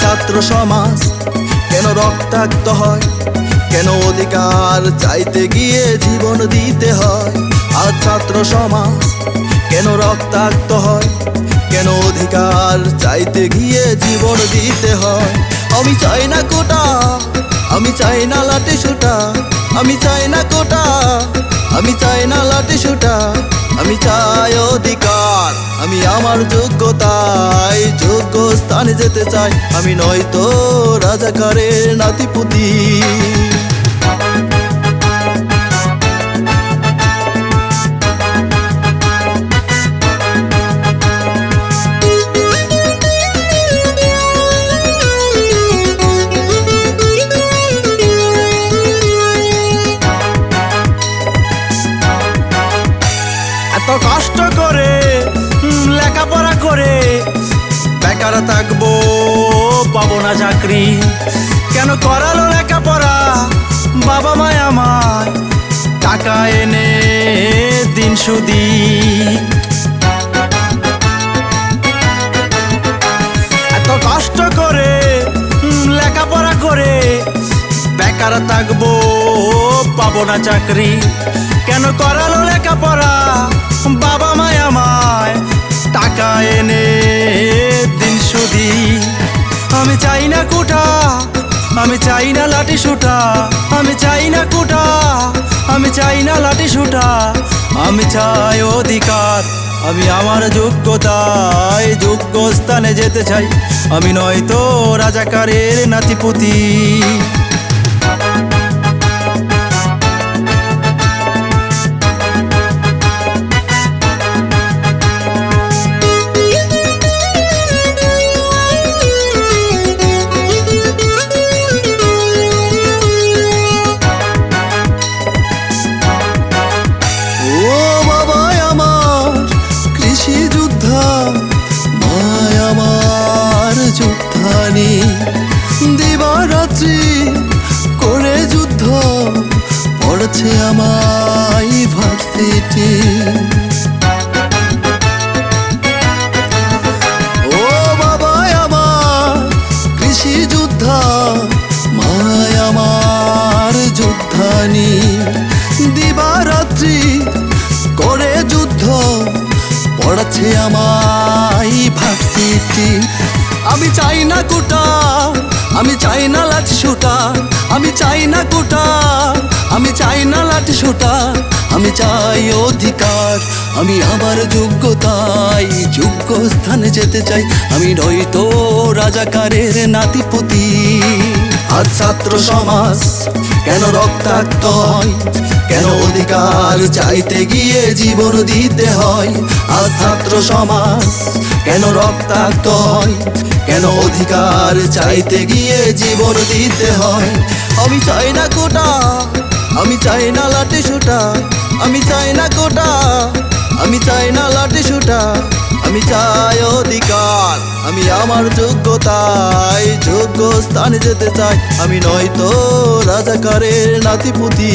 ছাত্র সমাজ কেন রক্তাক্ত হয়, কেন অধিকার চাইতে গিয়ে জীবন দিতে হয়। আজ ছাত্র সমাজ কেন রক্তাক্ত হয়, কেন অধিকার চাইতে গিয়ে জীবন দিতে হয়। আমি চাই না কোটা, আমি চাই না লাঠি সোঁটা, আমি চাই না কোটা, আমি চাই না লাঠি সোঁটা, আমি চাই অধিকার। আমি আমার যোগ্যতায় যোগ্য স্থানে যেতে চাই, আমি নয়তো রাজাকারের নাতিপুতি। এত কষ্ট করে লেখাপড়া করে বেকার থাকবো, পাবো না চাকরি। কেন করালো লেখাপড়া বাবা মায় আমায়, টাকা এনে দিন সুদি। এত কষ্ট করে লেখাপড়া করে বেকার থাকবো, পাবো না চাকরি। কেন করালো লেখাপড়া বাবা মায় আমায়, টাকা এনে দিন সুদি। আমি চাই না কোটা, আমি চাই না লাঠি সোঁটা, আমি চাই না কোটা, আমি চাই না লাঠি সোঁটা, আমি চাই অধিকার। আমি আমার যোগ্যতায় যোগ্য স্থানে যেতে চাই, আমি নয়তো রাজাকারের নাতিপুতি। দিবারাত্রি করে যুদ্ধ পড়ছে আমায় ভার্সিটি। ও বাবা আমার কৃষি যোদ্ধা, মায় আমার যোদ্ধানি। দিবারাত্রি করে যুদ্ধ পড়ছে আমায় ভার্সিটি। আমি চাই না কোটা, আমি চাই না লাঠি সোঁটা, আমি চাই না কোটা, আমি চাই না লাঠি সোঁটা, আমি চাই অধিকার। আমি আমার যোগ্যতায় যোগ্য স্থানে যেতে চাই, আমি নয়তো রাজাকারের নাতিপুতি। আজ ছাত্র সমাজ কেন রক্তাক্ত হয়, কেন অধিকার চাইতে গিয়ে জীবন দিতে হয়। আজ ছাত্র সমাজ কেন রক্তাক্ত হয়, কেন অধিকার চাইতে গিয়ে জীবন দিতে হয়। আমি চাই না কোটা, আমি চাই না লাঠি সোঁটা, আমি চাই না কোটা, আমি চাই না লাঠি সোঁটা, আমি চাই অধিকার। আমি আমার যোগ্যতায় যোগ্য স্থানে যেতে চাই, আমি নয়তো রাজাকারের নাতিপুতি।